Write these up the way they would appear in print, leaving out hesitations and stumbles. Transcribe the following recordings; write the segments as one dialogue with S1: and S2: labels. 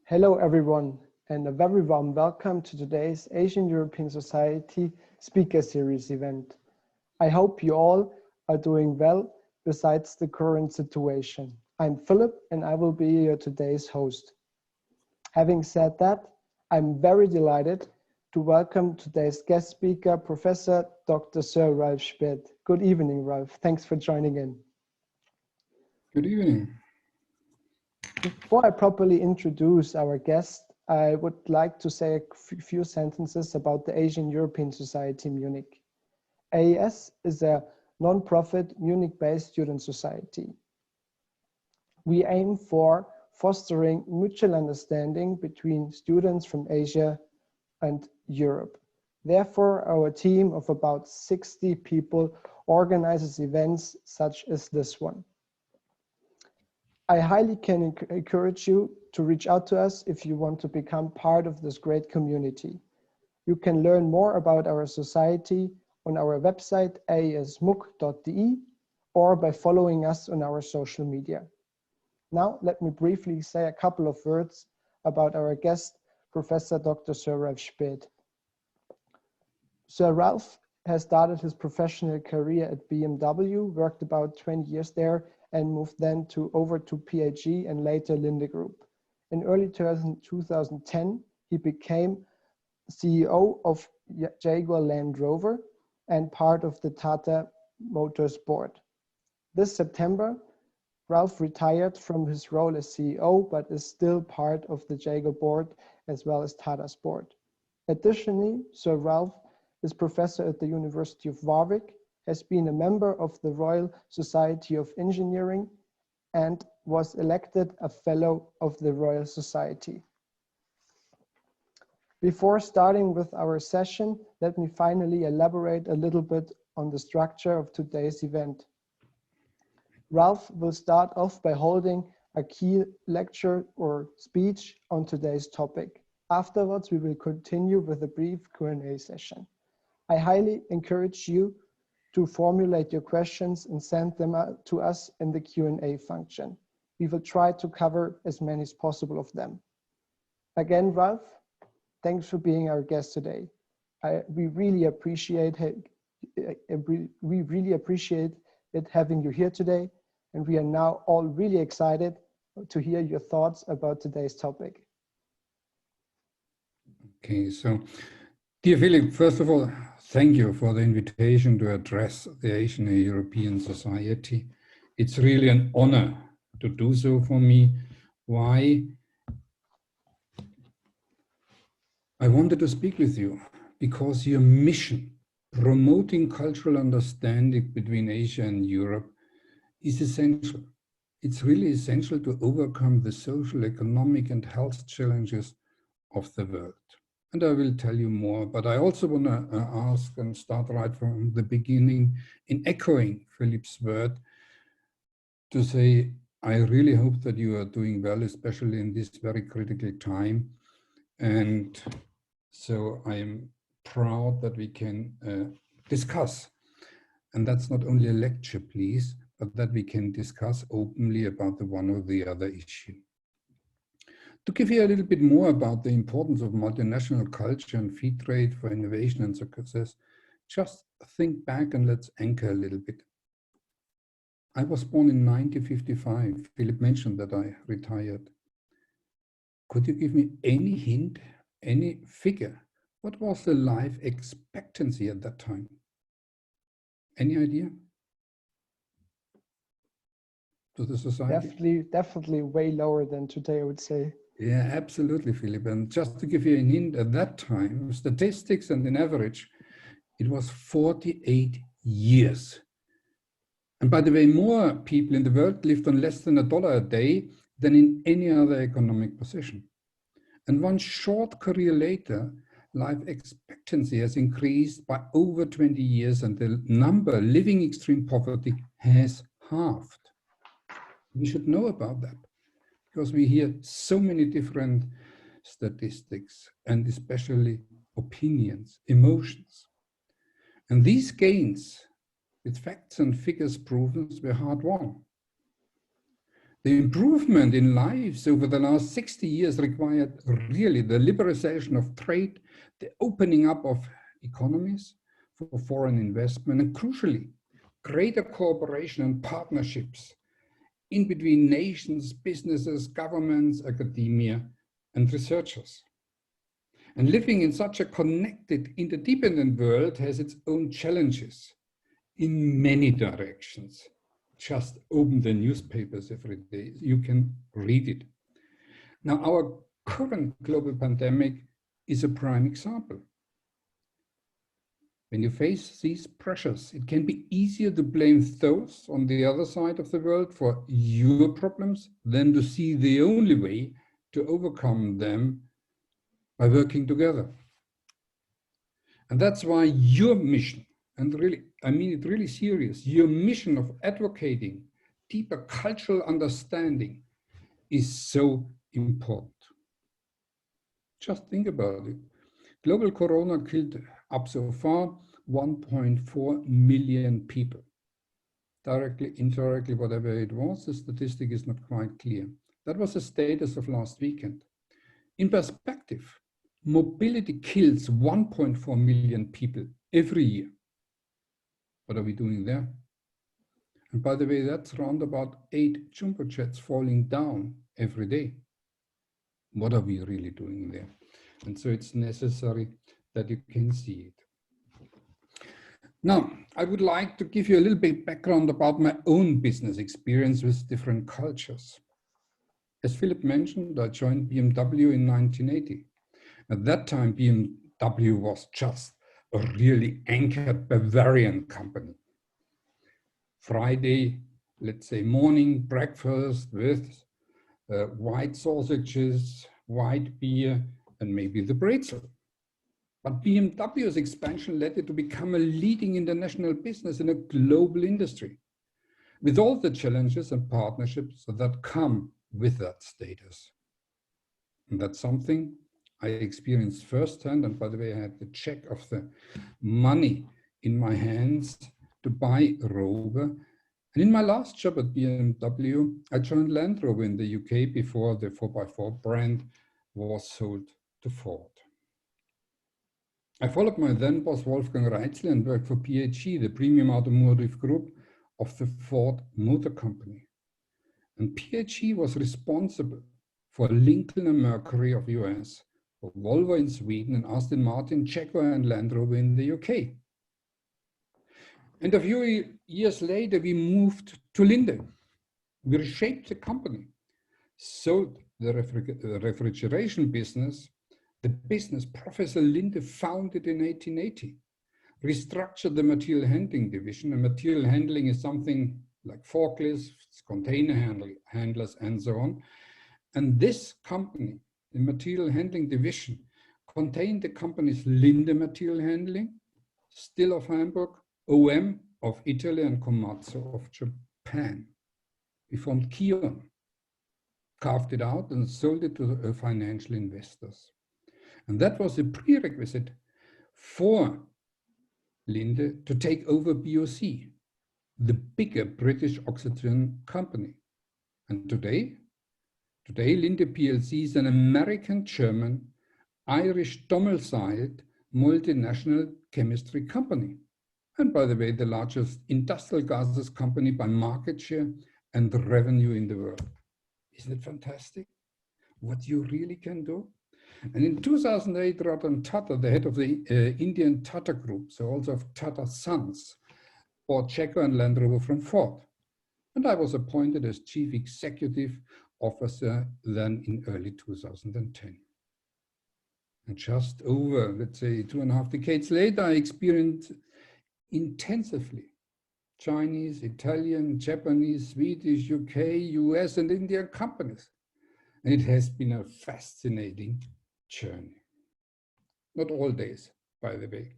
S1: Hello everyone, and a very warm welcome to today's Asian European Society Speaker Series event. I hope you all are doing well besides the current situation. I'm Philip and I will be your today's host. Having said that, I'm very delighted to welcome today's guest speaker, Professor Dr. Sir Ralf Späth. Good evening, Ralf. Thanks for joining in.
S2: Good evening.
S1: Before I properly introduce our guest, I would like to say a few sentences about the Asian European Society Munich. AES is a non-profit Munich-based student society. We aim for fostering mutual understanding between students from Asia and Europe. Therefore, our team of about 60 people organizes events such as this one. I highly can encourage you to reach out to us if you want to become part of this great community. You can learn more about our society on our website aesmuc.de or by following us on our social media. Now, let me briefly say a couple of words about our guest, Professor Dr. Sir Ralf Späth. Sir Ralf has started his professional career at BMW, worked about 20 years there, and moved then over to PAG and later Linde Group. In early 2010, he became CEO of Jaguar Land Rover and part of the Tata Motors board. This September, Ralf retired from his role as CEO, but is still part of the Jaguar board as well as Tata's board. Additionally, Sir Ralf is professor at the University of Warwick, has been a member of the Royal Society of Engineering, and was elected a Fellow of the Royal Society. Before starting with our session, let me finally elaborate a little bit on the structure of today's event. Ralf will start off by holding a key lecture or speech on today's topic. Afterwards, we will continue with a brief Q&A session. I highly encourage you to formulate your questions and send them to us in the Q&A function. We will try to cover as many as possible of them. Again, Ralf, thanks for being our guest today. We really appreciate it having you here today, and we are now all really excited to hear your thoughts about today's topic.
S2: Okay, so dear Philip, first of all, thank you for the invitation to address the Asian and European Society. It's really an honor to do so for me. Why? I wanted to speak with you because your mission, promoting cultural understanding between Asia and Europe, is essential. It's really essential to overcome the social, economic, and health challenges of the world. And I will tell you more, but I also want to ask and start right from the beginning in echoing Philip's word to say, I really hope that you are doing well, especially in this very critical time. And so I am proud that we can discuss. And that's not only a lecture, please, but that we can discuss openly about the one or the other issue. To give you a little bit more about the importance of multinational culture and free trade for innovation and success, just think back and let's anchor a little bit. I was born in 1955. Philip mentioned that I retired. Could you give me any hint, any figure? What was the life expectancy at that time? Any idea? To the society?
S1: Definitely way lower than today, I would say.
S2: Yeah, absolutely, Philip. And just to give you a hint, at that time, statistics and in average, it was 48 years. And by the way, more people in the world lived on less than $1 a day than in any other economic position. And one short career later, life expectancy has increased by over 20 years and the number living extreme poverty has halved. We should know about that, because we hear so many different statistics and especially opinions, emotions. And these gains, with facts and figures proven, were hard won. The improvement in lives over the last 60 years required really the liberalization of trade, the opening up of economies for foreign investment, and crucially, greater cooperation and partnerships in between nations, businesses, governments, academia, and researchers. And living in such a connected, interdependent world has its own challenges in many directions. Just open the newspapers every day, you can read it. Now, our current global pandemic is a prime example. When you face these pressures, it can be easier to blame those on the other side of the world for your problems than to see the only way to overcome them by working together. And that's why your mission, and really, I mean it really serious, your mission of advocating deeper cultural understanding is so important. Just think about it. Global corona killed up so far 1.4 million people. Directly, indirectly, whatever it was, the statistic is not quite clear. That was the status of last weekend. In perspective, mobility kills 1.4 million people every year. What are we doing there? And by the way, that's around about 8 jumbo jets falling down every day. What are we really doing there? And so it's necessary that you can see it. Now, I would like to give you a little bit background about my own business experience with different cultures. As Philip mentioned, I joined BMW in 1980. At that time, BMW was just a really anchored Bavarian company. Friday, let's say morning breakfast with white sausages, white beer, and maybe the pretzel. But BMW's expansion led it to become a leading international business in a global industry, with all the challenges and partnerships that come with that status. And that's something I experienced firsthand. And by the way, I had the check of the money in my hands to buy Rover. And in my last job at BMW, I joined Land Rover in the UK before the 4x4 brand was sold to Ford. I followed my then boss Wolfgang Reitzle and worked for PHE, the premium automotive group of the Ford Motor Company. And PHE was responsible for Lincoln and Mercury of US, for Volvo in Sweden, and Aston Martin, Jaguar, and Land Rover in the UK. And a few years later, we moved to Linde. We reshaped the company, sold the refrigeration business, the business Professor Linde founded in 1880, restructured the material handling division. And material handling is something like forklifts, container handlers, and so on. And this company, the material handling division, contained the companies Linde Material Handling, Still of Hamburg, OM of Italy, and Komatsu of Japan. We formed Kion, carved it out, and sold it to financial investors. And that was a prerequisite for Linde to take over BOC, the bigger British oxygen company. And today Linde PLC is an American-German, Irish domiciled multinational chemistry company. And by the way, the largest industrial gases company by market share and revenue in the world. Isn't it fantastic what you really can do? And in 2008, Ratan Tata, the head of the Indian Tata Group, so also of Tata Sons, bought Jaguar and Land Rover from Ford. And I was appointed as Chief Executive Officer then in early 2010. And just over, let's say, 2.5 decades later, I experienced intensively Chinese, Italian, Japanese, Swedish, UK, US, and Indian companies. And it has been a fascinating journey. Not all days, by the way.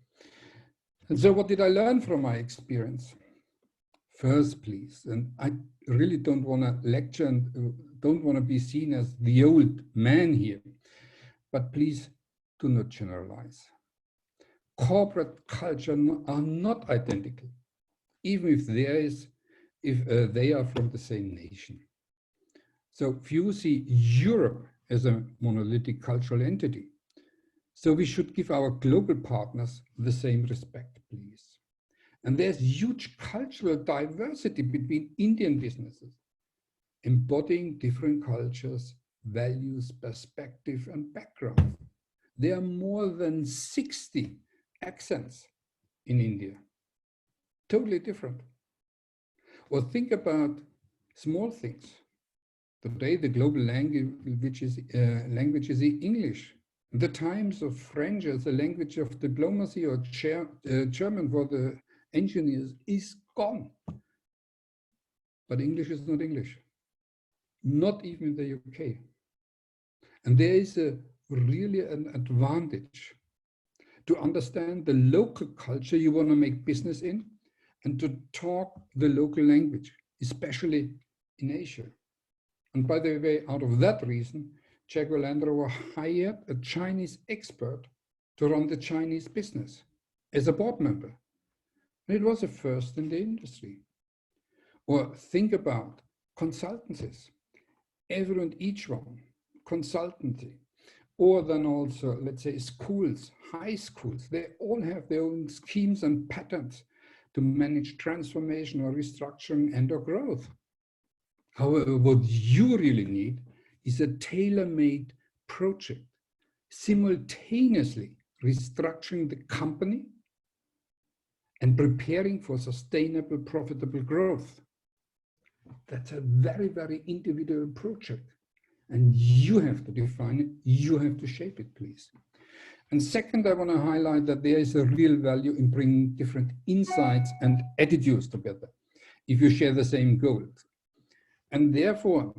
S2: And so what did I learn from my experience? First, please, and I really don't want to lecture and don't want to be seen as the old man here, but please do not generalize. Corporate culture are not identical, even if they are from the same nation. So few see Europe as a monolithic cultural entity. So we should give our global partners the same respect, please. And there's huge cultural diversity between Indian businesses, embodying different cultures, values, perspective, and background. There are more than 60 accents in India, totally different. Or think about small things. Today, the global language is English. The times of French as a language of diplomacy or German for the engineers is gone. But English is not English, not even in the UK. And there is really an advantage to understand the local culture you want to make business in and to talk the local language, especially in Asia. And by the way, out of that reason, Jaguar Land Rover hired a Chinese expert to run the Chinese business as a board member. And it was a first in the industry. Or think about consultancies, every and each one, consultancy. Or then also, let's say, schools, high schools, they all have their own schemes and patterns to manage transformation or restructuring and or growth. However, what you really need is a tailor-made project, simultaneously restructuring the company and preparing for sustainable, profitable growth. That's a very, very individual project. And you have to define it, you have to shape it, please. And second, I want to highlight that there is a real value in bringing different insights and attitudes together if you share the same goals. And therefore,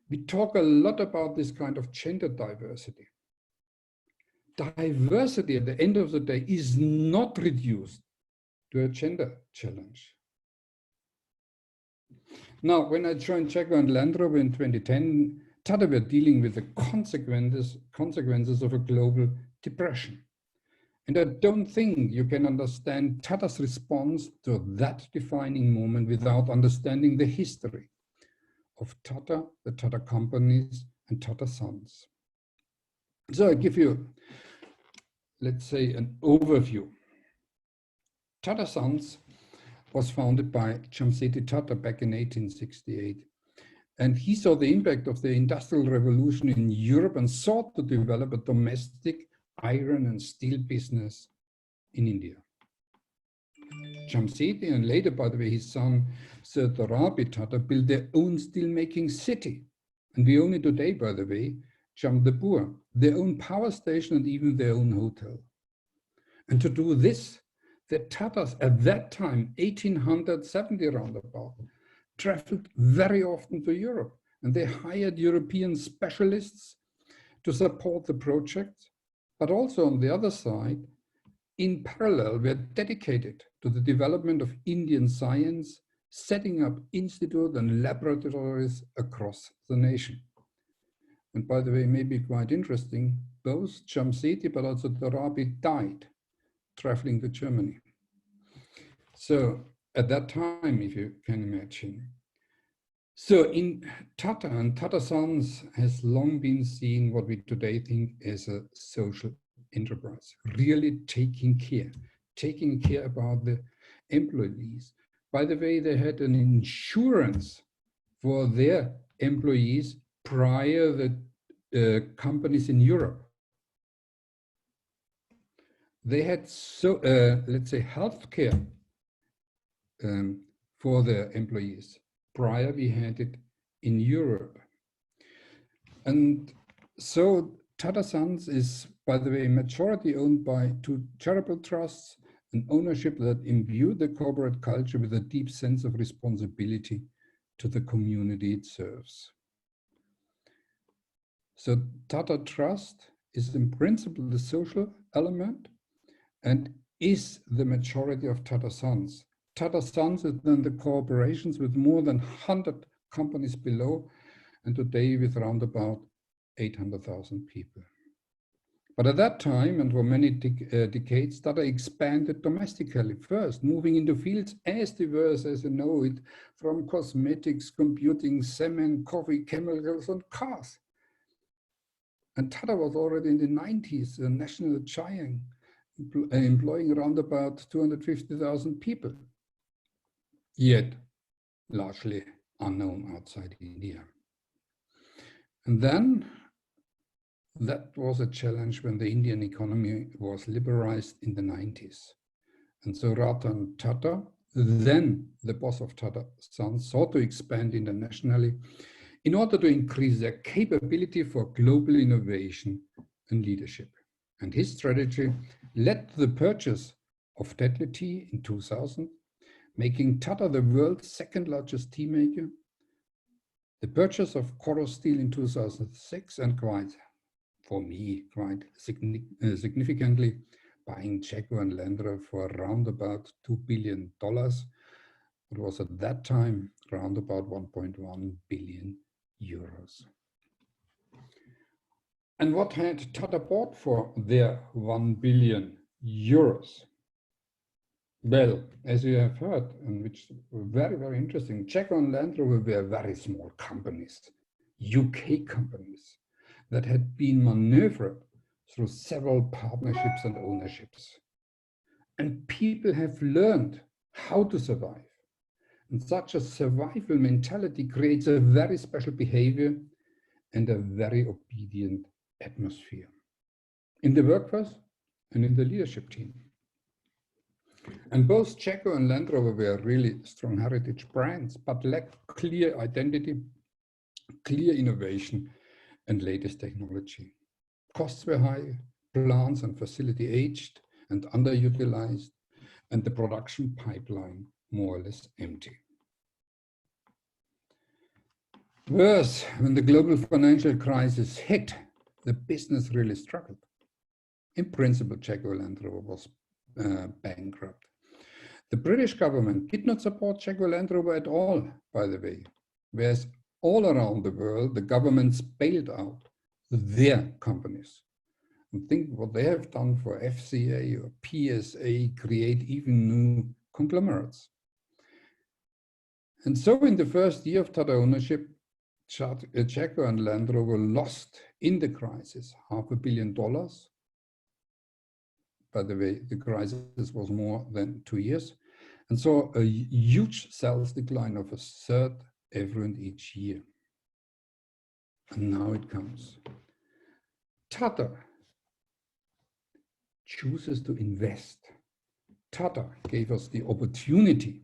S2: we talk a lot about this kind of gender diversity. Diversity at the end of the day is not reduced to a gender challenge. Now, when I joined Jaguar Land Rover in 2010, Tata were dealing with the consequences of a global depression. And I don't think you can understand Tata's response to that defining moment without understanding the history of Tata, the Tata companies, and Tata Sons. So I give you, let's say, an overview. Tata Sons was founded by Jamsetji Tata back in 1868. And he saw the impact of the Industrial Revolution in Europe and sought to develop a domestic iron and steel business in India. Jamsetji, and later, by the way, his son, Sir Dorabi Tata, built their own steelmaking city. And we own it today, by the way, Jamdepur, their own power station and even their own hotel. And to do this, the Tatas at that time, 1870 roundabout, traveled very often to Europe, and they hired European specialists to support the project, but also on the other side, in parallel, were dedicated to the development of Indian science, setting up institutes and laboratories across the nation. And by the way, maybe quite interesting, both Jamsetji but also Dorabi died traveling to Germany. So at that time, if you can imagine. So in Tata and Tata Sons has long been seen what we today think as a social enterprise, really taking care about the employees. By the way, they had an insurance for their employees prior the companies in Europe. They had let's say healthcare for their employees. Prior, we had it in Europe. And so Tata Sons is, by the way, majority owned by two charitable trusts, an ownership that imbue the corporate culture with a deep sense of responsibility to the community it serves. So Tata Trust is in principle the social element and is the majority of Tata Sons. Tata Sons is then the corporations with more than 100 companies below, and today with around about 800,000 people. But at that time, and for many decades, Tata expanded domestically first, moving into fields as diverse as you know it, from cosmetics, computing, cement, coffee, chemicals, and cars. And Tata was already in the 90s a national giant, employing around about 250,000 people, yet largely unknown outside India. And then that was a challenge when the Indian economy was liberalized in the 90s. And so Ratan Tata, then the boss of Tata Sons, sought to expand internationally in order to increase their capability for global innovation and leadership. And his strategy led to the purchase of Tetley Tea in 2000, making Tata the world's second largest tea maker, the purchase of Coro Steel in 2006, and quite significantly, buying Checo and Land Rover for around about $2 billion. It was at that time around about 1.1 billion euros. And what had Tata bought for their 1 billion euros? Well, as you have heard, and which is very, very interesting, Checo and Land Rover were very small companies, UK companies, that had been maneuvered through several partnerships and ownerships. And people have learned how to survive. And such a survival mentality creates a very special behavior and a very obedient atmosphere in the workforce and in the leadership team. And both Checo and Land Rover were really strong heritage brands, but lacked clear identity, clear innovation, and latest technology. Costs were high, plants and facility aged and underutilized, and the production pipeline more or less empty. Worse, when the global financial crisis hit, the business really struggled. In principle, Checo Land Rover was bankrupt. The British government did not support Checo Land Rover at all, by the way, whereas all around the world, the governments bailed out their companies. And think what they have done for FCA or PSA, create even new conglomerates. And so in the first year of Tata ownership, Checo and Land Rover lost in the crisis $500 million. By the way, the crisis was more than 2 years. And so a huge sales decline of a third every and each year. And now it comes. Tata chooses to invest. Tata gave us the opportunity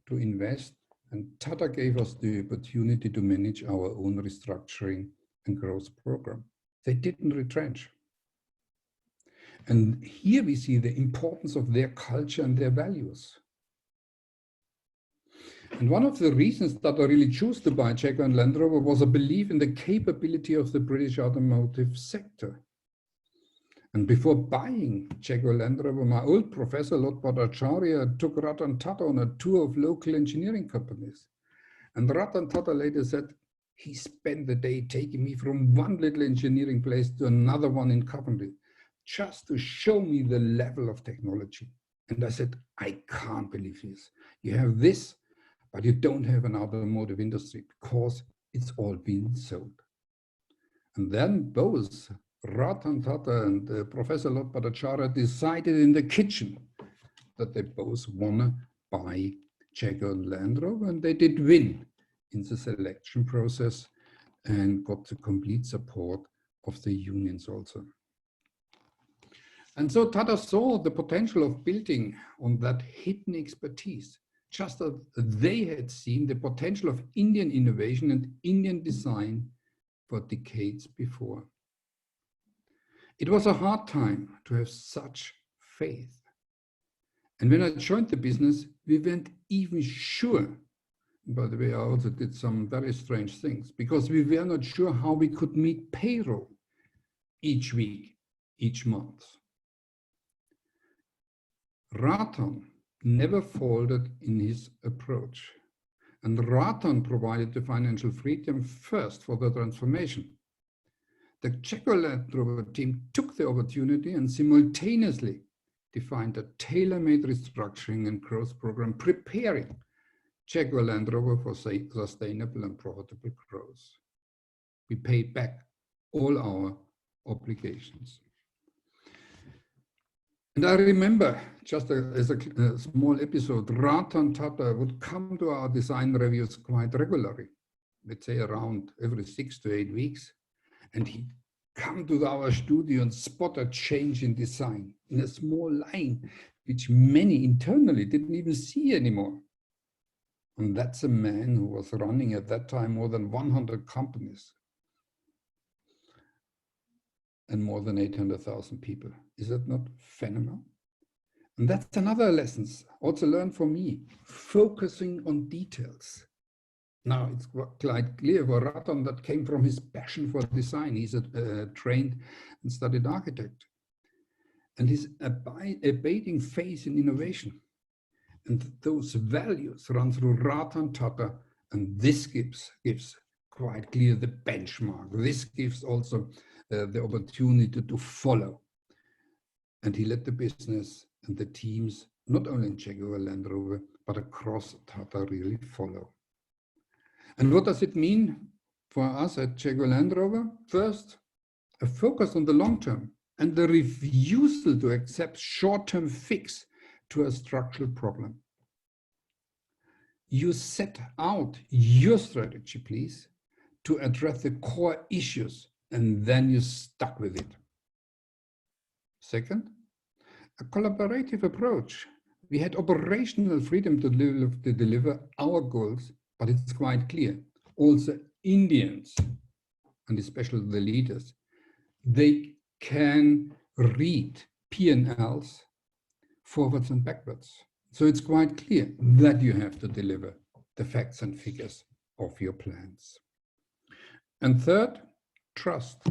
S2: to invest, and Tata gave us the opportunity to manage our own restructuring and growth program. They didn't retrench. And here we see the importance of their culture and their values. And one of the reasons that I really chose to buy Checo and Land Rover was a belief in the capability of the British automotive sector. And before buying Checo Land Rover, my old professor, Lord Bhattacharya, took Ratan Tata on a tour of local engineering companies. And Ratan Tata later said, he spent the day taking me from one little engineering place to another one in Coventry, just to show me the level of technology. And I said, I can't believe this. You have this, but you don't have an automotive industry because it's all been sold. And then both Ratan Tata and Professor Lord Bhattacharya decided in the kitchen that they both want to buy Checo and Land Rover, and they did win in the selection process and got the complete support of the unions also. And so Tata saw the potential of building on that hidden expertise, just as they had seen the potential of Indian innovation and Indian design for decades before. It was a hard time to have such faith. And when I joined the business, we weren't even sure. By the way, I also did some very strange things because we were not sure how we could meet payroll each week, each month. Ratan never faltered in his approach. And Ratan provided the financial freedom first for the transformation. The Jaguar Land Rover team took the opportunity and simultaneously defined a tailor-made restructuring and growth program preparing Jaguar Land Rover for sustainable and profitable growth. We paid back all our obligations. And I remember, just as a small episode, Ratan Tata would come to our design reviews quite regularly, let's say around every 6 to 8 weeks. And he'd come to our studio and spot a change in design in a small line, which many internally didn't even see anymore. And that's a man who was running at that time more than 100 companies and more than 800,000 people. Is that not phenomenal? And that's another lesson also learned from me, focusing on details. Now it's quite clear for Ratan that came from his passion for design. He's a trained and studied architect. And his abating faith in innovation. And those values run through Ratan Tata, and this gives quite clear the benchmark. This gives also the opportunity to follow. And he led the business and the teams, not only in Jaguar Land Rover, but across Tata really follow. And what does it mean for us at Jaguar Land Rover? First, a focus on the long term and the refusal to accept short-term fix to a structural problem. You set out your strategy, please, to address the core issues, and then you stuck with it. Second, a collaborative approach. We had operational freedom to deliver our goals, but it's quite clear. Also Indians, and especially the leaders, they can read P&Ls forwards and backwards. So it's quite clear that you have to deliver the facts and figures of your plans. And third, trust.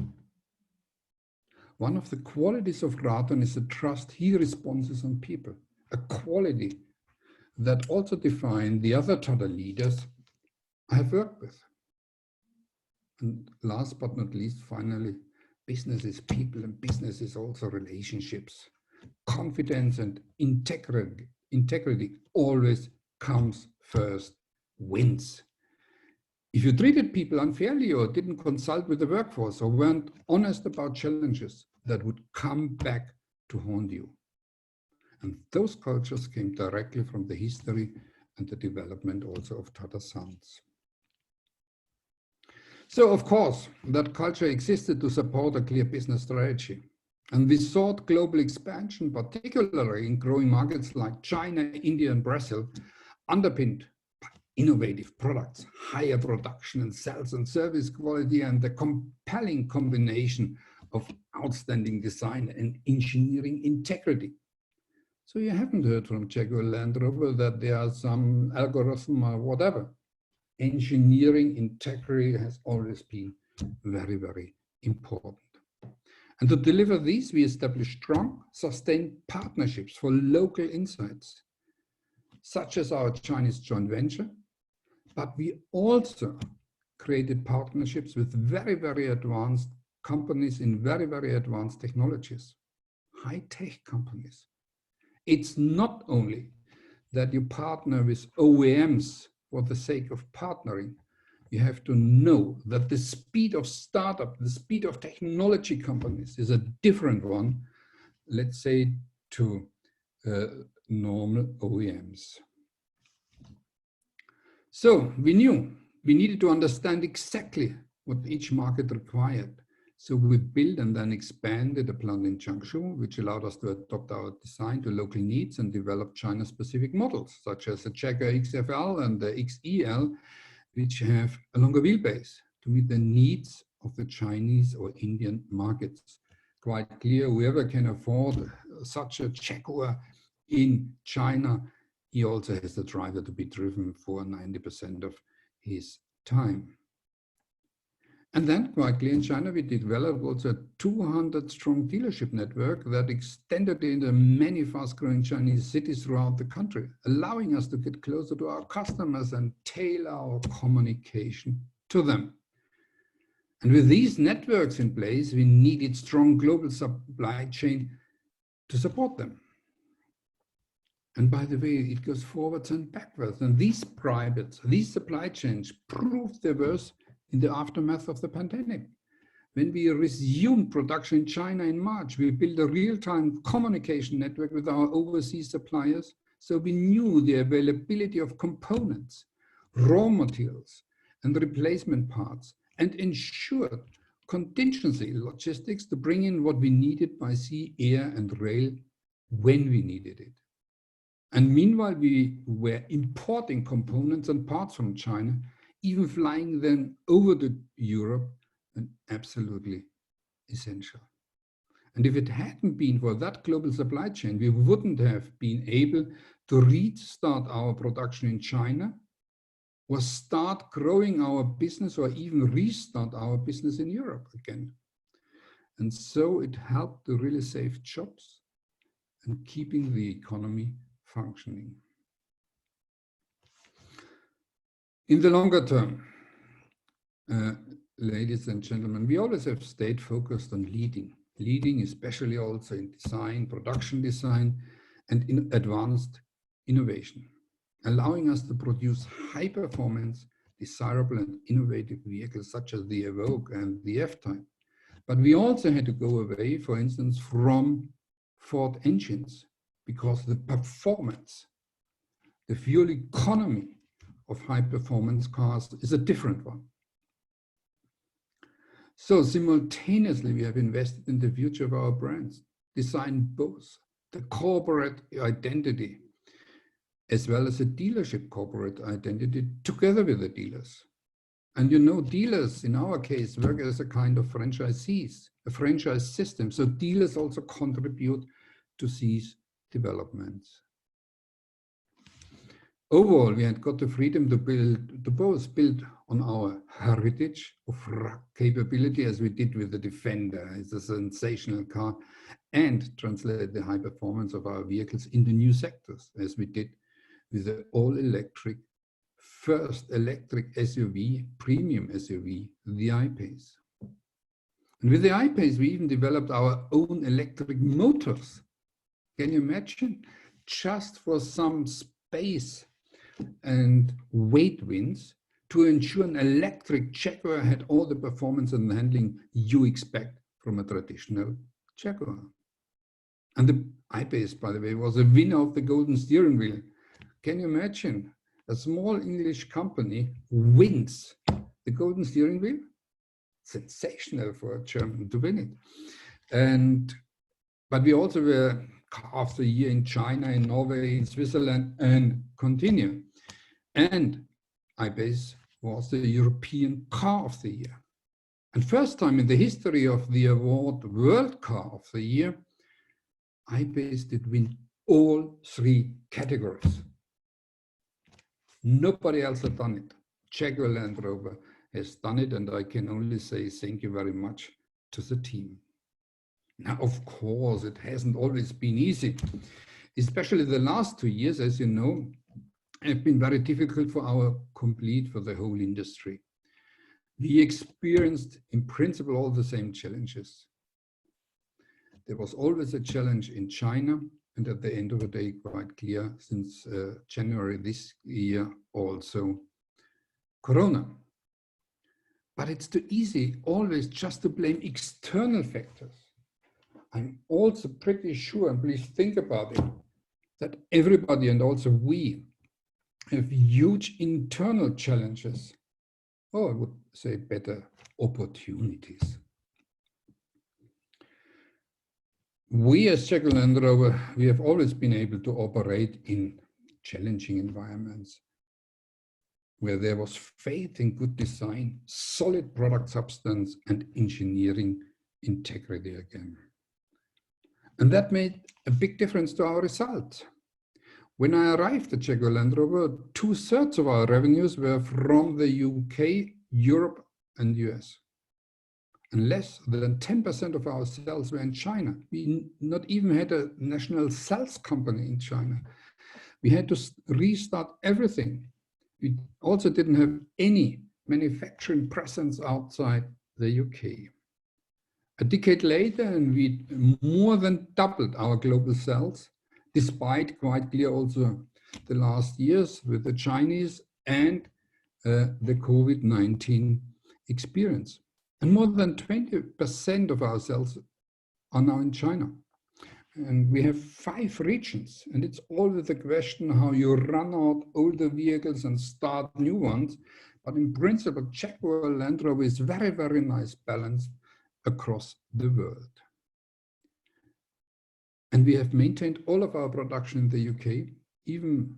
S2: One of the qualities of Ratan is the trust he responses on people, a quality that also defines the other Tata leaders I have worked with. And last but not least, finally, business is people and business is also relationships. Confidence and integrity always comes first, wins. If you treated people unfairly or didn't consult with the workforce or weren't honest about challenges, that would come back to haunt you. And those cultures came directly from the history and the development also of Tata Sons. So of course, that culture existed to support a clear business strategy. And we sought global expansion, particularly in growing markets like China, India, and Brazil, underpinned by innovative products, higher production and sales and service quality, and the compelling combination of outstanding design and engineering integrity. So you haven't heard from Jaguar Land Rover that there are some algorithm or whatever. Engineering integrity has always been very, very important. And to deliver these, we established strong, sustained partnerships for local insights, such as our Chinese joint venture, but we also created partnerships with very, very advanced companies in very, very advanced technologies, high-tech companies. It's not only that you partner with OEMs for the sake of partnering. You have to know that the speed of startup, the speed of technology companies is a different one, let's say, to normal OEMs. So we knew we needed to understand exactly what each market required. So we built and then expanded a plant in Changshu, which allowed us to adopt our design to local needs and develop China-specific models, such as the Jaguar XFL and the XEL, which have a longer wheelbase to meet the needs of the Chinese or Indian markets. Quite clear, whoever can afford such a Jaguar in China, he also has the driver to be driven for 90% of his time. And then, quite clear, in China, we developed also a 200-strong dealership network that extended into many fast-growing Chinese cities throughout the country, allowing us to get closer to our customers and tailor our communication to them. And with these networks in place, we needed strong global supply chain to support them. And by the way, it goes forwards and backwards. And these supply chains proved their worth in the aftermath of the pandemic. When we resumed production in China in March, we built a real-time communication network with our overseas suppliers, so we knew the availability of components, raw materials, and replacement parts, and ensured contingency logistics to bring in what we needed by sea, air, and rail when we needed it. And meanwhile, we were importing components and parts from China, even flying them over to Europe, and absolutely essential. And if it hadn't been for that global supply chain, we wouldn't have been able to restart our production in China, or start growing our business, or even restart our business in Europe again. And so it helped to really save jobs and keeping the economy functioning. In the longer term, ladies and gentlemen, we always have stayed focused on leading especially also in design, production design, and in advanced innovation, allowing us to produce high performance, desirable and innovative vehicles such as the Evoque and the F-Type. But we also had to go away, for instance, from Ford engines, because the performance, the fuel economy of high performance cars is a different one. So simultaneously, we have invested in the future of our brands, designed both the corporate identity as well as a dealership corporate identity together with the dealers. And you know, dealers in our case work as a kind of franchisees, a franchise system. So dealers also contribute to these developments. Overall, we had got the freedom to both build on our heritage of capability, as we did with the Defender. It's a sensational car, and translate the high performance of our vehicles into new sectors, as we did with the all-electric, first electric SUV, premium SUV, the I-Pace. And with the I-Pace, we even developed our own electric motors. Can you imagine? Just for some space and weight wins, to ensure an electric Jaguar had all the performance and handling you expect from a traditional Jaguar. And the I-Pace, by the way, was a winner of the Golden Steering Wheel. Can you imagine? A small English company wins the Golden Steering Wheel? Sensational for a German to win it. But we also were Car of the Year in China, in Norway, in Switzerland, and continue. And I-Pace was the European Car of the Year. And first time in the history of the award World Car of the Year, I-Pace did win all 3 categories. Nobody else had done it. Jaguar Land Rover has done it, and I can only say thank you very much to the team. Now, of course, it hasn't always been easy. Especially the last 2 years, as you know, have been very difficult for the whole industry. We experienced, in principle, all the same challenges. There was always a challenge in China, and at the end of the day, quite clear since January this year, also Corona. But it's too easy always just to blame external factors. I'm also pretty sure, and please think about it, that everybody, and also we, have huge internal challenges, or I would say better, opportunities. We as Jaguar Land Rover, we have always been able to operate in challenging environments where there was faith in good design, solid product substance, and engineering integrity again. And that made a big difference to our results. When I arrived at Jaguar Land Rover, 2/3 of our revenues were from the UK, Europe, and US. And less than 10% of our sales were in China. We not even had a national sales company in China. We had to restart everything. We also didn't have any manufacturing presence outside the UK. A decade later, and we more than doubled our global sales, despite quite clear also the last years with the Chinese and the COVID-19 experience. And more than 20% of our sales are now in China. And we have 5 regions, and it's always the question how you run out older vehicles and start new ones. But in principle, Jaguar Land Rover is very, very nice balance across the world. And we have maintained all of our production in the UK, even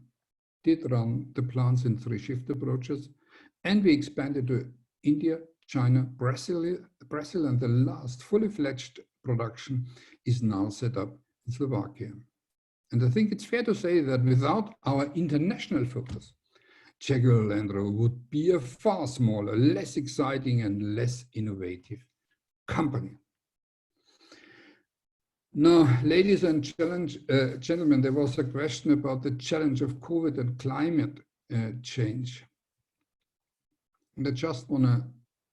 S2: did run the plants in 3 shift approaches, and we expanded to India, China, Brazil, and the last fully fledged production is now set up in Slovakia. And I think it's fair to say that without our international focus, Jaguar Land Rover would be a far smaller, less exciting and less innovative company. Now, ladies and gentlemen, there was a question about the challenge of COVID and climate change. And I just want to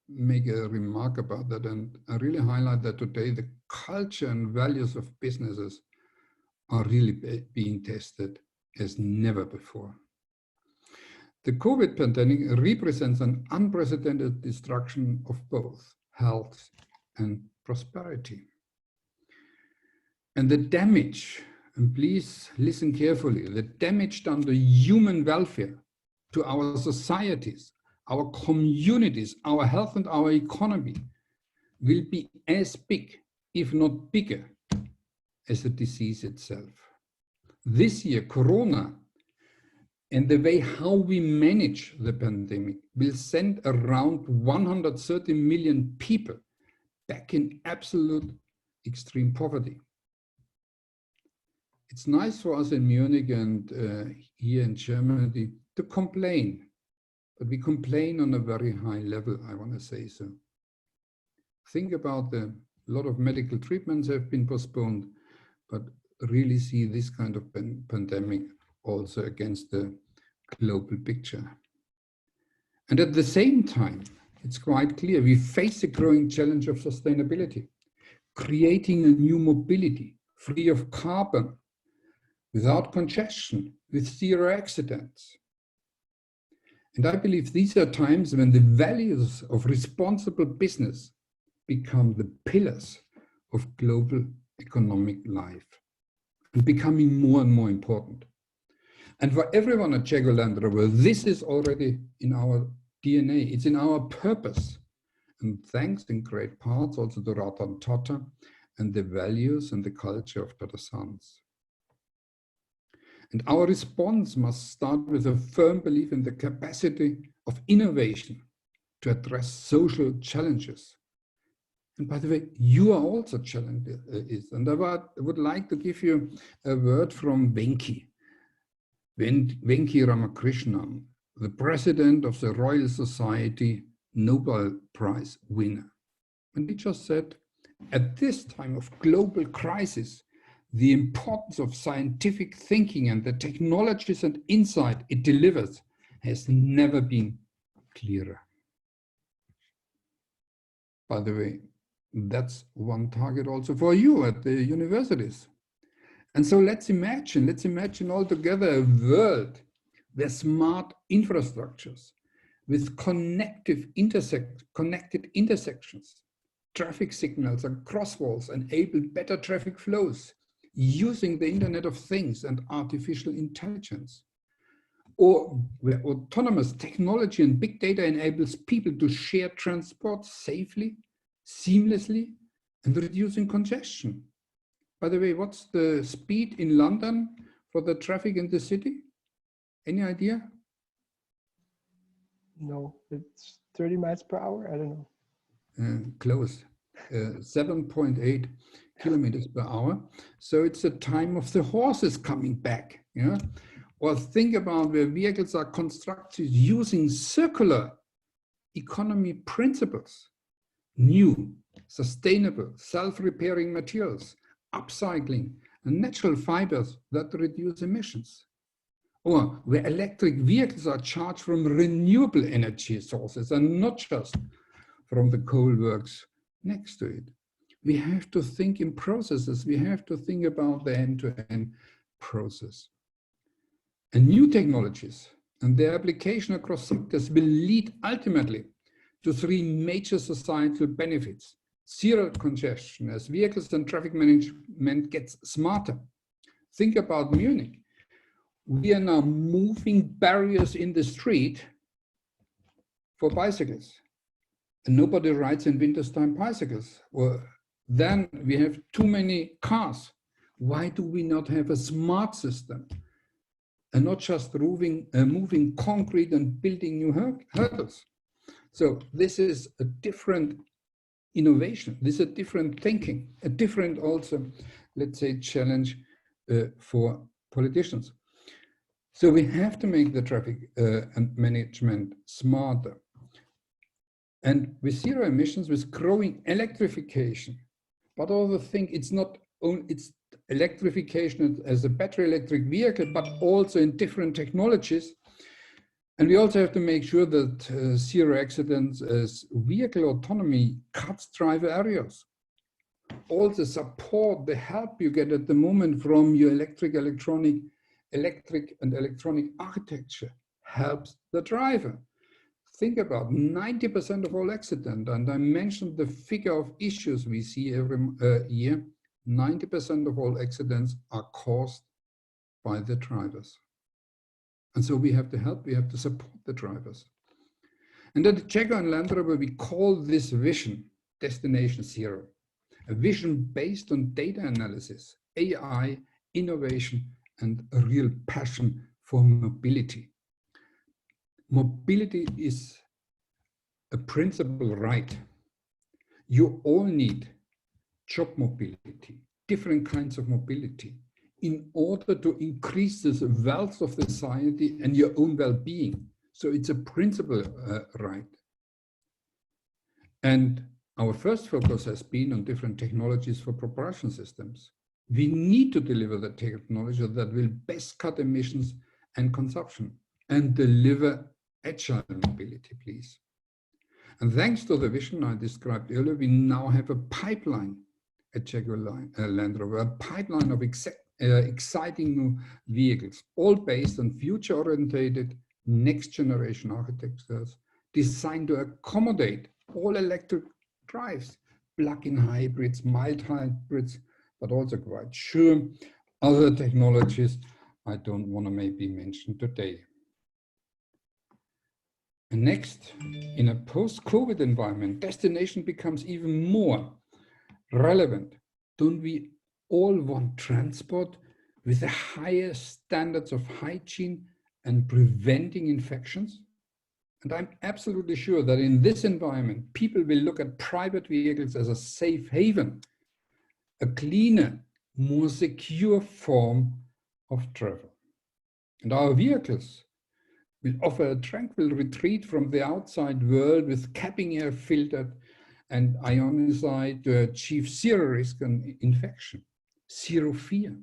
S2: make a remark about that, and I really highlight that today the culture and values of businesses are really being tested as never before. The COVID pandemic represents an unprecedented destruction of both health and prosperity. And the damage, and please listen carefully, the damage done to human welfare, to our societies, our communities, our health and our economy will be as big, if not bigger, as the disease itself. This year, Corona and the way how we manage the pandemic will send around 130 million people back in absolute extreme poverty. It's nice for us in Munich and here in Germany to complain, but we complain on a very high level, I want to say so. Think about a lot of medical treatments have been postponed, but really see this kind of pandemic also against the global picture. And at the same time, it's quite clear we face the growing challenge of sustainability, creating a new mobility free of carbon, without congestion, with 0 accidents. And I believe these are times when the values of responsible business become the pillars of global economic life and becoming more and more important. And for everyone at Jaguar Land Rover, this is already in our DNA, it's in our purpose. And thanks in great parts also to Ratan Tata and the values and the culture of Tata Sons. And our response must start with a firm belief in the capacity of innovation to address social challenges. And by the way, you are also challenges. And I would like to give you a word from Venki Ramakrishnan, the president of the Royal Society Nobel Prize winner. And he just said, at this time of global crisis, the importance of scientific thinking and the technologies and insight it delivers has never been clearer. By the way, that's one target also for you at the universities. And so let's imagine all together a world where smart infrastructures with connected intersections, traffic signals and crosswalks enable better traffic flows, using the Internet of Things and artificial intelligence, or where autonomous technology and big data enables people to share transport safely, seamlessly, and reducing congestion. By the way, what's the speed in London for the traffic in the city? Any idea?
S1: No, it's 30 miles per hour, I don't know.
S2: Close, 7.8 kilometers per hour. So it's the time of the horses coming back. Yeah? Or think about where vehicles are constructed using circular economy principles, new, sustainable, self-repairing materials, upcycling, and natural fibers that reduce emissions. Or where electric vehicles are charged from renewable energy sources and not just from the coal works next to it. We have to think in processes. We have to think about the end-to-end process. And new technologies and their application across sectors will lead ultimately to three major societal benefits. Zero congestion as vehicles and traffic management gets smarter. Think about Munich. We are now moving barriers in the street for bicycles. And nobody rides in wintertime bicycles. Well, then we have too many cars. Why do we not have a smart system? And not just moving concrete and building new hurdles. So this is a different innovation. This is a different thinking, a different also, let's say, challenge for politicians. So we have to make the traffic and management smarter. And with zero emissions, with growing electrification, but also think it's not only, it's electrification as a battery electric vehicle, but also in different technologies. And we also have to make sure that zero accidents as vehicle autonomy cuts driver errors. Also support the help you get at the moment from your electric and electronic architecture helps the driver. Think about 90% of all accidents, and I mentioned the figure of issues we see every year. 90% of all accidents are caused by the drivers. And so we have to help, we have to support the drivers. And at Jaguar and Land Rover, we call this vision Destination Zero, a vision based on data analysis, AI, innovation, and a real passion for mobility. Mobility is a principal right. You all need job mobility, different kinds of mobility, in order to increase the wealth of the society and your own well-being. So it's a principal right. And our first focus has been on different technologies for propulsion systems. We need to deliver the technology that will best cut emissions and consumption and deliver agile mobility, please. And thanks to the vision I described earlier, we now have a pipeline at Jaguar Land Rover, a pipeline of exciting new vehicles, all based on future-oriented next-generation architectures designed to accommodate all electric drives, plug-in hybrids, mild hybrids, but also quite sure other technologies I don't want to maybe mention today. And next, in a post-COVID environment, destination becomes even more relevant. Don't we all want transport with the highest standards of hygiene and preventing infections? And I'm absolutely sure that in this environment, people will look at private vehicles as a safe haven, a cleaner, more secure form of travel. And our vehicles will offer a tranquil retreat from the outside world with cabin air filtered and ionized to achieve zero risk of infection, zero fear.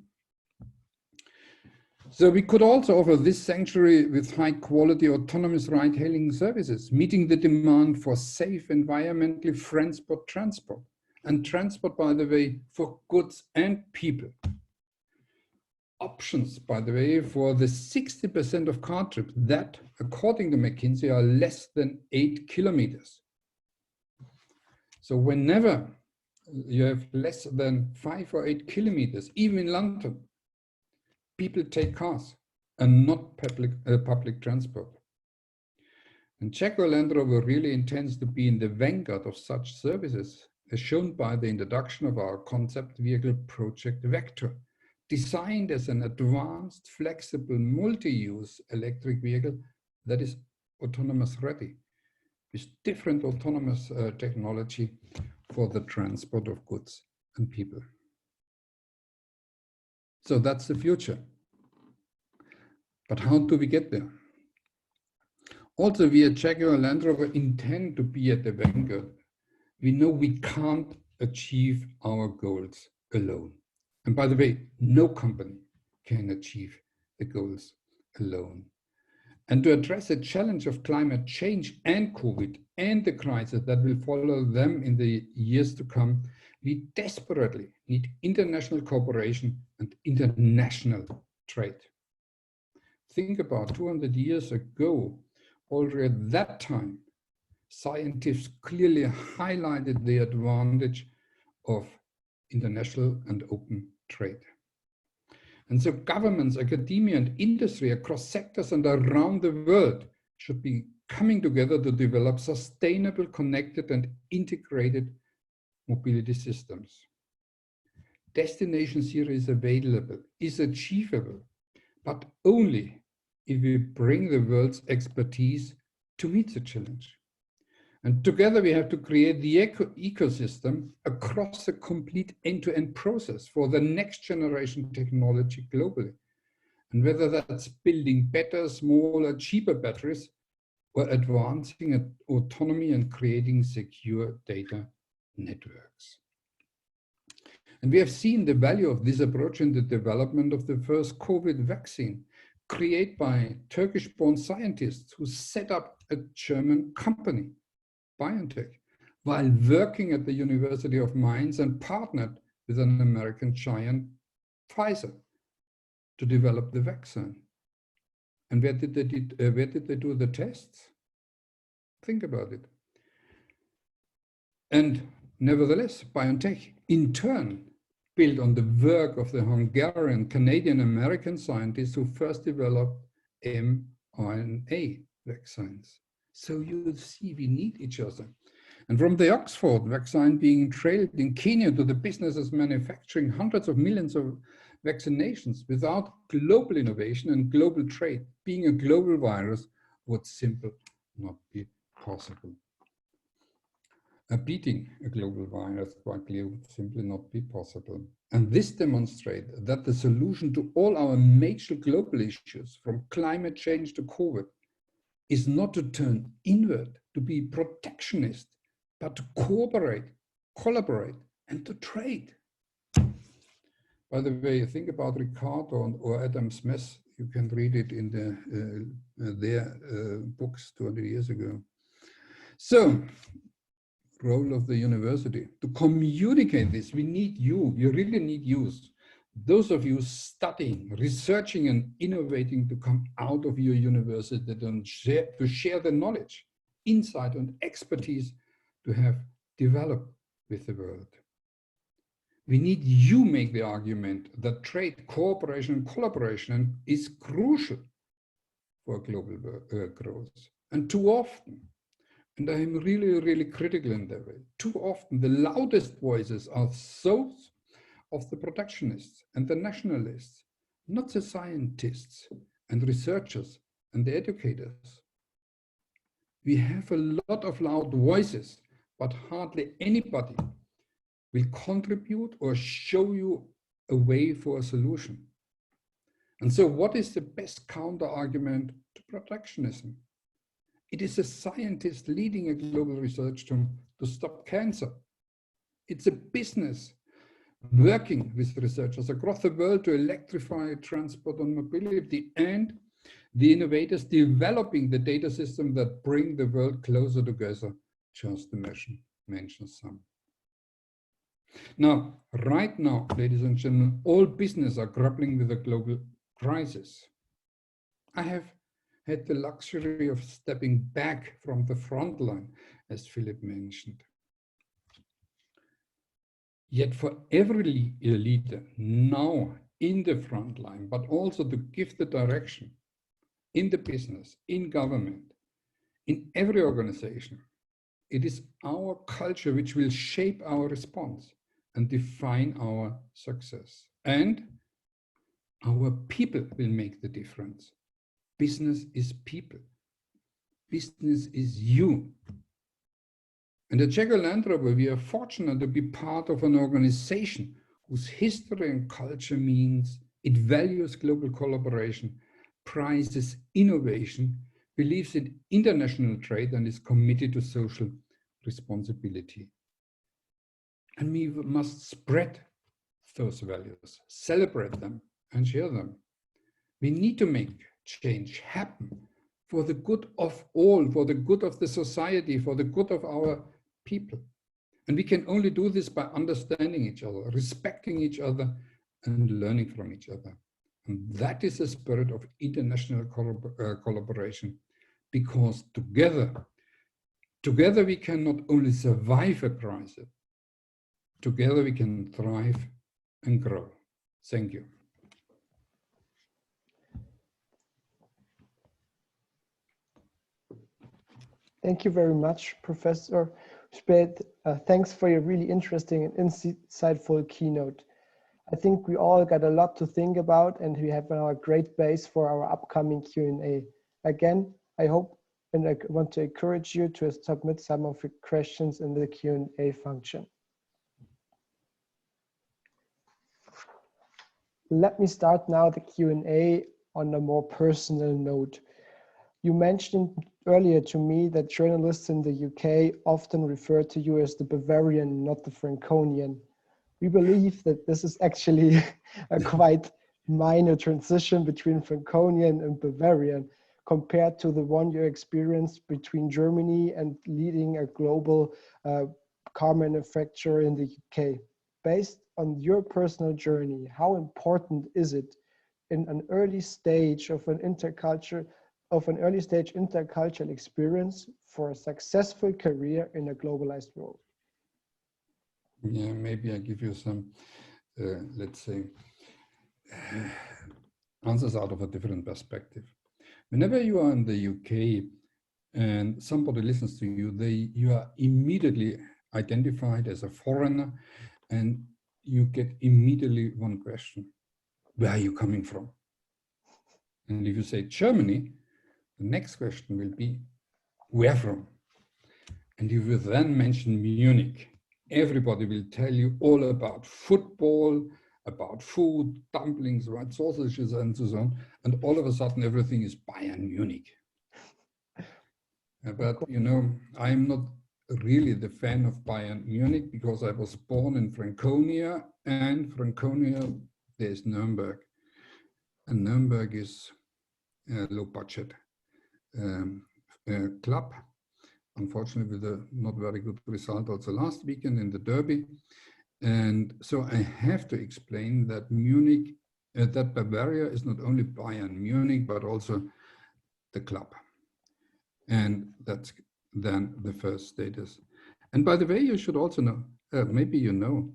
S2: So we could also offer this sanctuary with high quality autonomous ride-hailing services, meeting the demand for safe, environmentally friendly transport. And transport, by the way, for goods and people. Options, by the way, for the 60% of car trips that, according to McKinsey, are less than 8 kilometers. So whenever you have less than 5 or 8 kilometers, even in London, people take cars and not public transport. And Jaguar Land Rover really intends to be in the vanguard of such services, as shown by the introduction of our concept vehicle project Vector, designed as an advanced, flexible, multi-use electric vehicle that is autonomous ready, with different autonomous technology for the transport of goods and people. So that's the future. But how do we get there? Also, we at Jaguar Land Rover intend to be at the vanguard. We know we can't achieve our goals alone. And by the way, no company can achieve the goals alone. And to address the challenge of climate change and COVID and the crisis that will follow them in the years to come, we desperately need international cooperation and international trade. Think about 200 years ago, already at that time, scientists clearly highlighted the advantage of international and open trade. And so governments, academia, and industry across sectors and around the world should be coming together to develop sustainable, connected, and integrated mobility systems. Destination Zero is available, is achievable, but only if we bring the world's expertise to meet the challenge. And together we have to create the ecosystem across the complete end-to-end process for the next generation technology globally. And whether that's building better, smaller, cheaper batteries, or advancing autonomy and creating secure data networks. And we have seen the value of this approach in the development of the first COVID vaccine, created by Turkish-born scientists who set up a German company, BioNTech, while working at the University of Mainz and partnered with an American giant, Pfizer, to develop the vaccine. And where did they do the tests? Think about it. And nevertheless, BioNTech, in turn, built on the work of the Hungarian, Canadian, American scientists who first developed mRNA vaccines. So you see, we need each other. And from the Oxford vaccine being trailed in Kenya to the businesses manufacturing hundreds of millions of vaccinations without global innovation and global trade, being a global virus would simply not be possible. Beating a global virus quickly would simply not be possible. And this demonstrates that the solution to all our major global issues, from climate change to COVID, is not to turn inward, to be protectionist, but to cooperate, collaborate, and to trade. By the way, think about Ricardo or Adam Smith. You can read it in their books 200 years ago. So, role of the university. To communicate this, we need you. We really need you. Those of you studying, researching, and innovating to come out of your university and to share the knowledge, insight, and expertise to have developed with the world. We need you make the argument that trade, cooperation, and collaboration is crucial for global growth. And too often, and I am really, really critical in that way, too often the loudest voices are those of the protectionists and the nationalists, not the scientists and researchers and the educators. We have a lot of loud voices, but hardly anybody will contribute or show you a way for a solution. And so what is the best counter-argument to protectionism? It is a scientist leading a global research team to stop cancer. It's a business working with researchers across the world to electrify transport and mobility, and the innovators developing the data system that bring the world closer together, just to mention some. Now, right now, ladies and gentlemen, all business are grappling with a global crisis. I have had the luxury of stepping back from the front line, as Philip mentioned. Yet for every leader now in the front line, but also to give the direction in the business, in government, in every organization, it is our culture which will shape our response and define our success. And our people will make the difference. Business is people. Business is you. And at Jaguar Land Rover, we are fortunate to be part of an organization whose history and culture means it values global collaboration, prizes innovation, believes in international trade, and is committed to social responsibility. And we must spread those values, celebrate them, and share them. We need to make change happen for the good of all, for the good of the society, for the good of our people. And we can only do this by understanding each other, respecting each other, and learning from each other. And that is the spirit of international collaboration, because together we can not only survive a crisis, together we can thrive and grow. Thank you.
S1: Thank you very much, Professor Speth. Thanks for your really interesting and insightful keynote. I think we all got a lot to think about, and we have now a great base for our upcoming Q&A. Again, I hope and I want to encourage you to submit some of your questions in the Q&A function. Let me start now the Q&A on a more personal note. You mentioned earlier to me that journalists in the UK often refer to you as the Bavarian, not the Franconian. We believe that this is actually a quite minor transition between Franconian and Bavarian compared to the one you experienced between Germany and leading a global car manufacturer in the UK. Based on your personal journey, how important is it in an early stage of an intercultural experience for a successful career in a globalized world?
S2: Yeah, maybe I give you some, let's say, answers out of a different perspective. Whenever you are in the UK and somebody listens to you, you are immediately identified as a foreigner, and you get immediately one question: where are you coming from? And if you say Germany, the next question will be, where from? And if you then mention Munich, everybody will tell you all about football, about food, dumplings, white sausages, and so on. And all of a sudden, everything is Bayern Munich. But, you know, I'm not really the fan of Bayern Munich because I was born in Franconia, and Franconia, there's Nuremberg. And Nuremberg is a low budget club. Unfortunately, with a not very good result also last weekend in the Derby. And so I have to explain that Munich, that Bavaria is not only Bayern Munich, but also the club. And that's then the first status. And by the way, you should also know, maybe you know,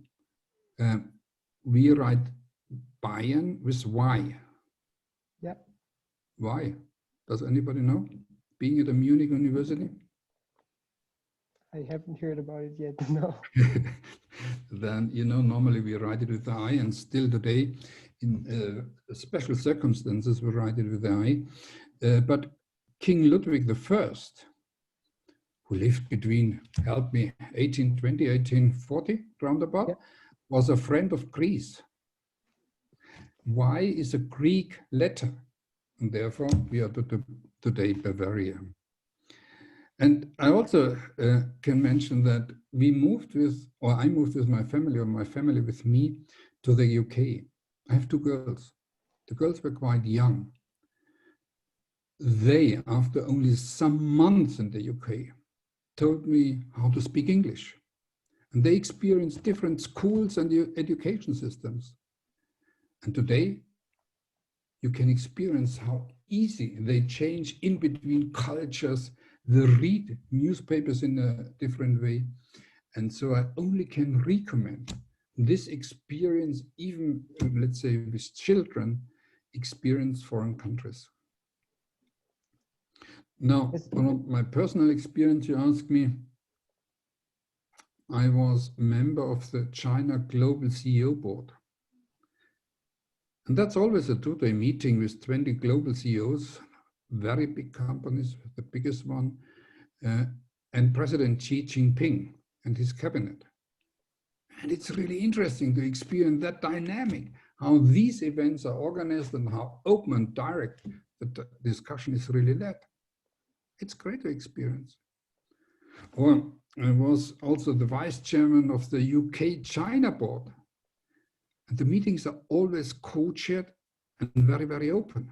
S2: we write Bayern with Y.
S1: Yeah.
S2: Why? Does anybody know? Being at a Munich University?
S1: I haven't heard about it yet, no.
S2: Then, you know, normally we write it with the I, and still today, in special circumstances, we write it with the I. But King Ludwig I, who lived between, help me, 1820, 1840, roundabout, yeah, was a friend of Greece. Y is a Greek letter, and therefore we are today Bavaria. And I also can mention that we moved with, or I moved with my family, or my family with me, to the UK. I have two girls. The girls were quite young. They, after only some months in the UK, told me how to speak English. And they experienced different schools and education systems. And today, you can experience how easy they change in between cultures. They read newspapers in a different way. And so I only can recommend this experience, even, let's say, with children, experience foreign countries. Now, on my personal experience, you asked me, I was a member of the China Global CEO Board. And that's always a two-day meeting with 20 global CEOs, very big companies, the biggest one, and President Xi Jinping and his cabinet. And it's really interesting to experience that dynamic, how these events are organized and how open and direct the discussion is really led. It's great to experience. Or I was also the vice chairman of the UK-China board. And the meetings are always co-chaired and very, very open.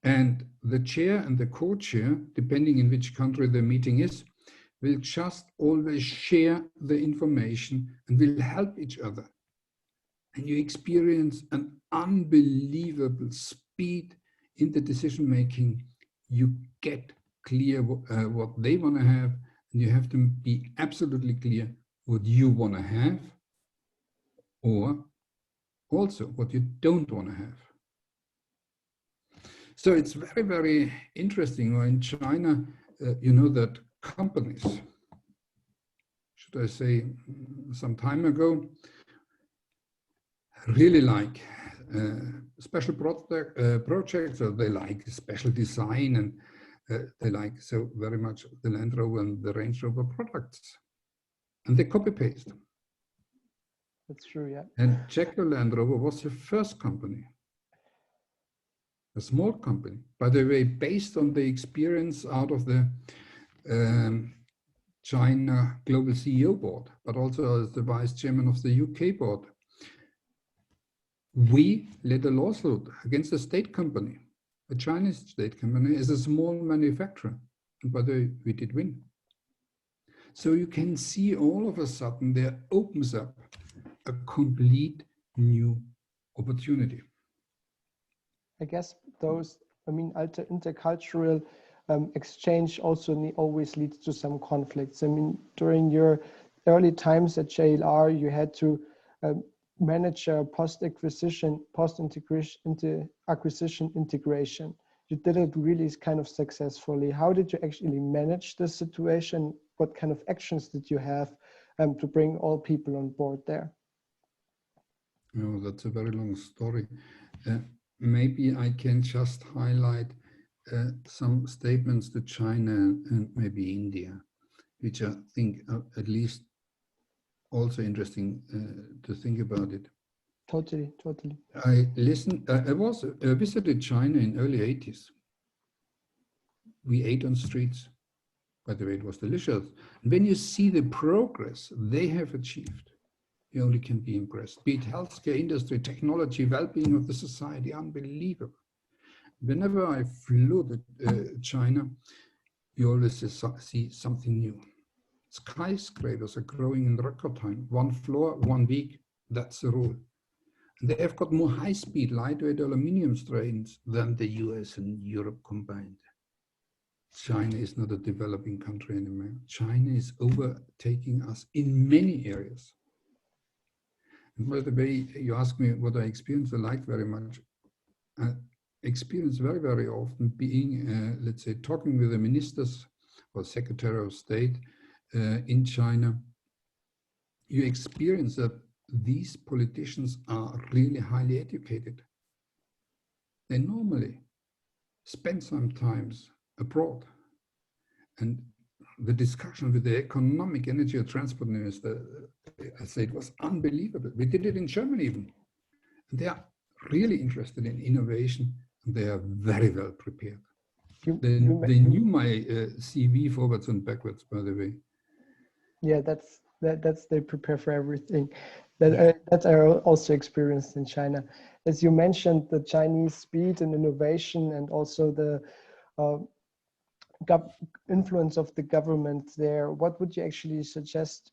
S2: And the chair and the co-chair, depending in which country the meeting is, will just always share the information and will help each other. And you experience an unbelievable speed in the decision making. You get clear what they want to have, and you have to be absolutely clear what you want to have, or also what you don't want to have. So it's very, very interesting. In China, you know that companies, should I say, some time ago, really like special projects, or they like special design, and they like so very much the Land Rover and the Range Rover products. And they copy-paste.
S1: That's true, yeah.
S2: And Jaguar Land Rover was the first company, a small company, by the way, based on the experience out of the China Global CEO Board, but also as the vice chairman of the UK board. We led a lawsuit against a state company, a Chinese state company, as a small manufacturer. And by the way, we did win. So you can see all of a sudden there opens up a complete new opportunity.
S1: I guess those, intercultural exchange also always leads to some conflicts. I mean, during your early times at JLR, you had to manage post-acquisition integration. You did it really kind of successfully. How did you actually manage the situation? What kind of actions did you have to bring all people on board there?
S2: Oh, that's a very long story. Maybe I can just highlight some statements to China and maybe India, which I think are at least also interesting to think about it.
S1: Totally.
S2: I visited China in early 80s. We ate on streets. By the way, it was delicious. And when you see the progress they have achieved, you only can be impressed. Be it healthcare industry, technology, well-being of the society, unbelievable. Whenever I flew to China, you always see something new. Skyscrapers are growing in record time. One floor, 1 week, that's the rule. And they have got more high-speed, lightweight aluminum trains than the US and Europe combined. China is not a developing country anymore. China is overtaking us in many areas. And by the way, you ask me what I experienced, I like very much. I experience very, very often being, let's say, talking with the ministers or Secretary of State in China. You experience that these politicians are really highly educated. They normally spend some time abroad. And the discussion with the economic, energy, or transport minister, I say it was unbelievable. We did it in Germany even. And they are really interested in innovation, and they are very well prepared. They knew my CV forwards and backwards, by the way.
S1: Yeah, that's they prepare for everything. That I also experienced in China. As you mentioned, the Chinese speed and innovation, and also the influence of the government there. What would you actually suggest?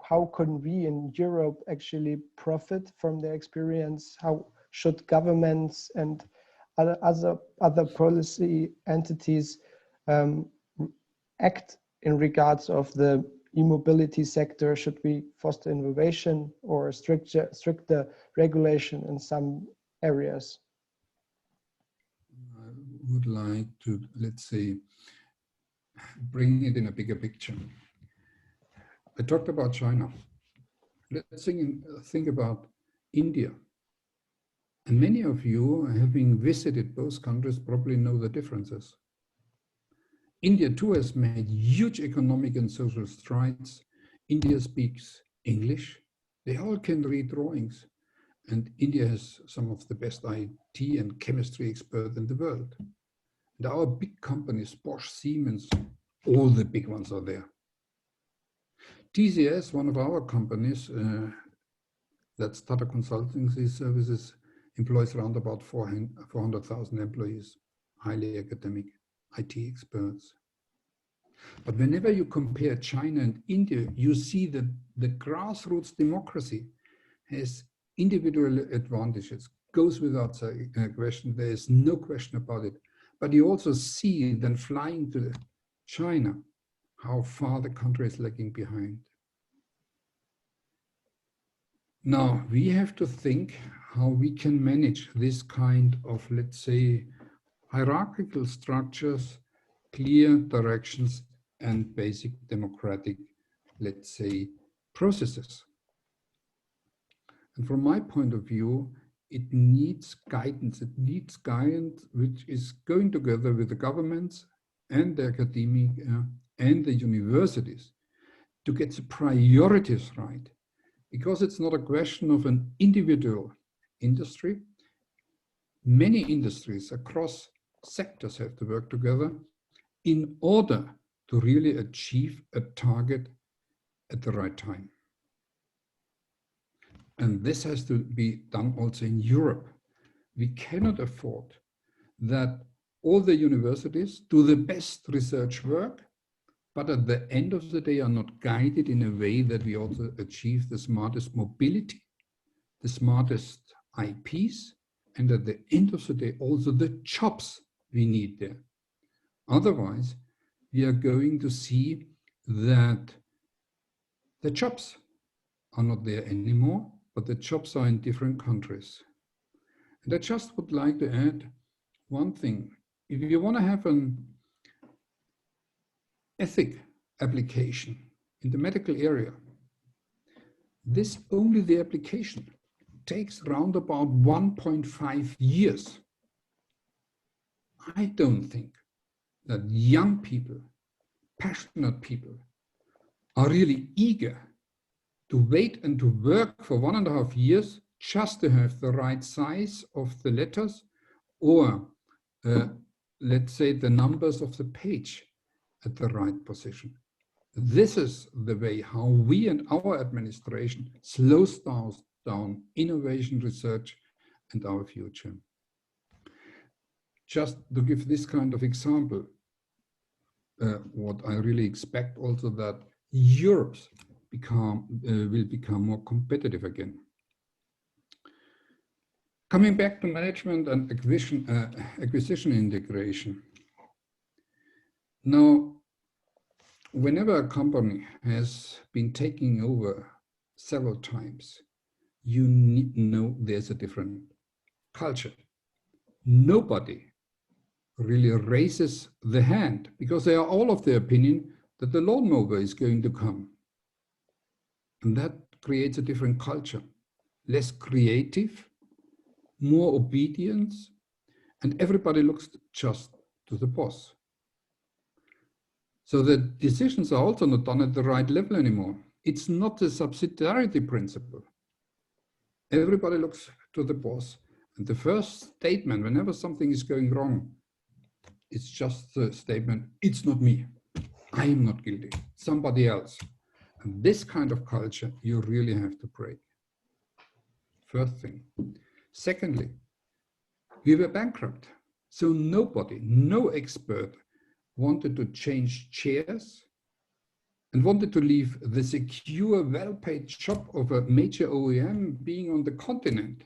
S1: How can we in Europe actually profit from their experience? How should governments and other policy entities act in regards of the e-mobility sector? Should we foster innovation or stricter regulation in some areas?
S2: I would like to, let's say, bring it in a bigger picture. I talked about China. Let's think about India. And many of you, having visited both countries, probably know the differences. India too has made huge economic and social strides. India speaks English. They all can read drawings. And India has some of the best IT and chemistry experts in the world. And our big companies, Bosch, Siemens, all the big ones are there. TCS, one of our companies, that's Tata Consultancy Services, employs around about 400,000 employees. highly academic IT experts. But whenever you compare China and India, you see that the grassroots democracy has individual advantages, goes without question. There is no question about it. But you also see then flying to China, how far the country is lagging behind. Now, we have to think how we can manage this kind of, let's say, hierarchical structures, clear directions, and basic democratic, let's say, processes. And from my point of view, it needs guidance. It needs guidance which is going together with the governments and the academia and the universities to get the priorities right. Because it's not a question of an individual industry. Many industries across sectors have to work together in order to really achieve a target at the right time. And this has to be done also in Europe. We cannot afford that all the universities do the best research work, but at the end of the day are not guided in a way that we also achieve the smartest mobility, the smartest IPs, and at the end of the day also the jobs we need there. Otherwise, we are going to see that the jobs are not there anymore, but the jobs are in different countries. And I just would like to add one thing. If you want to have an ethic application in the medical area, this only the application takes round about 1.5 years. I don't think that young people, passionate people, are really eager to wait and to work for 1.5 years just to have the right size of the letters or let's say the numbers of the page at the right position. This is the way how we and our administration slows down innovation, research, and our future. Just to give this kind of example, what I really expect also that Europe will become more competitive again. Coming back to management and acquisition integration. Now, whenever a company has been taken over several times, you know there's a different culture. Nobody really raises the hand because they are all of the opinion that the lawnmower is going to come. And that creates a different culture, less creative, more obedience, and everybody looks just to the boss. So the decisions are also not done at the right level anymore. It's not the subsidiarity principle. Everybody looks to the boss. And the first statement, whenever something is going wrong, it's just the statement, it's not me. I am not guilty, somebody else. And this kind of culture, you really have to break. First thing. Secondly, we were bankrupt. So nobody, no expert wanted to change chairs and wanted to leave the secure, well-paid job of a major OEM being on the continent.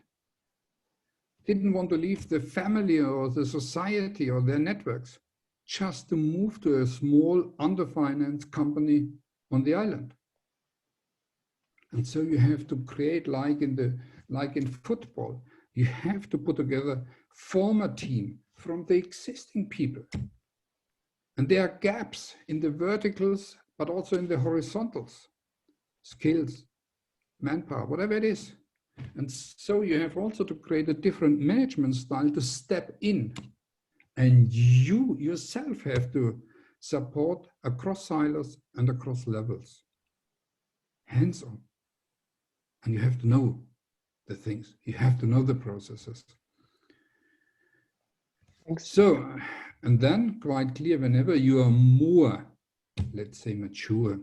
S2: Didn't want to leave the family or the society or their networks just to move to a small, underfinanced company on the island. And so you have to create, like in football, you have to put together form a team from the existing people. And there are gaps in the verticals, but also in the horizontals, skills, manpower, whatever it is. And so you have also to create a different management style to step in. And you yourself have to support across silos and across levels, hands-on. And you have to know the things. You have to know the processes. Thanks. So, and then quite clear, whenever you are more, let's say, mature,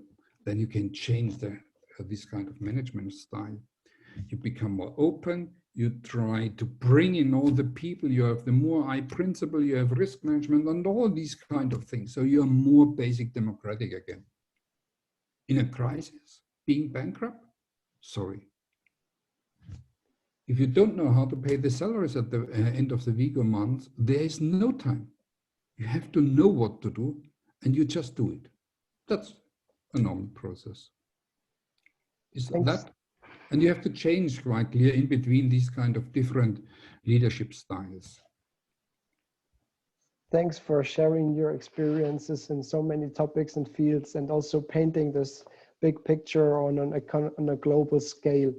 S2: then you can change this kind of management style. You become more open, You try to bring in all the people. You have the more I principle, you have risk management and all these kind of things. So you're more basic democratic again. In a crisis, being bankrupt, sorry. If you don't know how to pay the salaries at the end of the week or month, there is no time. You have to know what to do and you just do it. That's a normal process. Is
S1: Thanks.
S2: that? And you have to change quite clear in between these kind of different leadership styles.
S1: Thanks for sharing your experiences in so many topics and fields, and also painting this big picture on a global scale.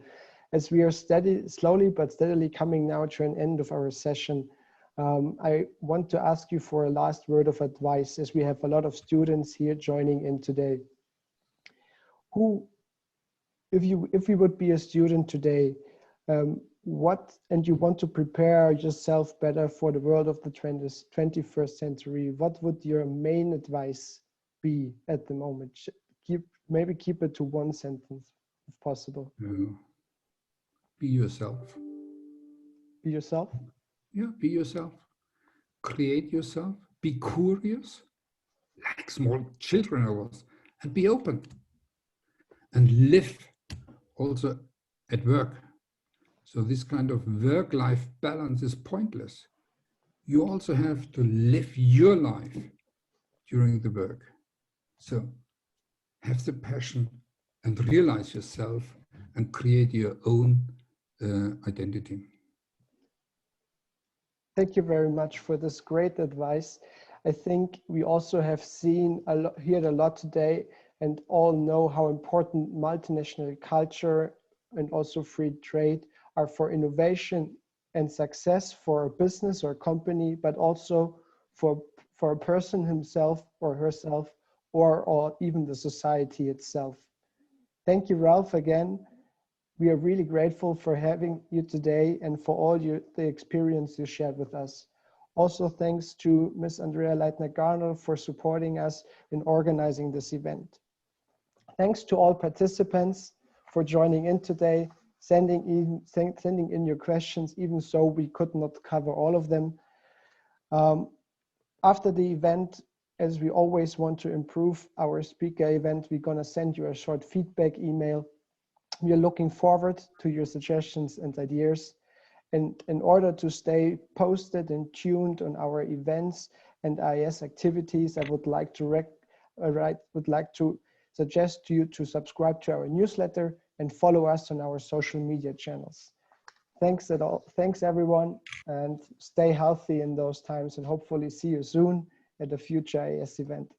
S1: As we are slowly but steadily coming now to an end of our session, I want to ask you for a last word of advice, as we have a lot of students here joining in today. If you would be a student today, and you want to prepare yourself better for the world of the 21st century, what would your main advice be at the moment? Maybe keep it to one sentence, if possible.
S2: Be yourself.
S1: Be yourself?
S2: Yeah, be yourself. Create yourself. Be curious, like small children of us, and be open. And live also at work. So this kind of work-life balance is pointless. You also have to live your life during the work. So have the passion and realize yourself and create your own identity.
S1: Thank you very much for this great advice. I think we also have heard a lot today, and all know how important multinational culture and also free trade are for innovation and success for a business or company, but also for a person himself or herself, or even the society itself. Thank you, Ralph, again. We are really grateful for having you today and for all the experience you shared with us. Also, thanks to Ms. Andrea Leitner-Garner for supporting us in organizing this event. Thanks to all participants for joining in today, sending in your questions, even so we could not cover all of them. After the event, as we always want to improve our speaker event, we're going to send you a short feedback email. We are looking forward to your suggestions and ideas. And in order to stay posted and tuned on our events and IS activities, I would like to suggest to you to subscribe to our newsletter and follow us on our social media channels. Thanks everyone, and stay healthy in those times, and hopefully see you soon at a future IS event.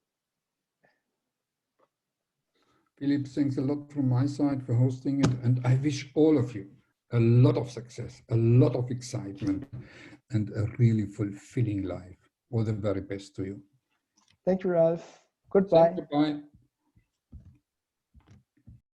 S2: Philip, thanks a lot from my side for hosting it, and I wish all of you a lot of success, a lot of excitement, and a really fulfilling life. All the very best to you.
S1: Thank you, Ralph. Goodbye.
S2: Goodbye.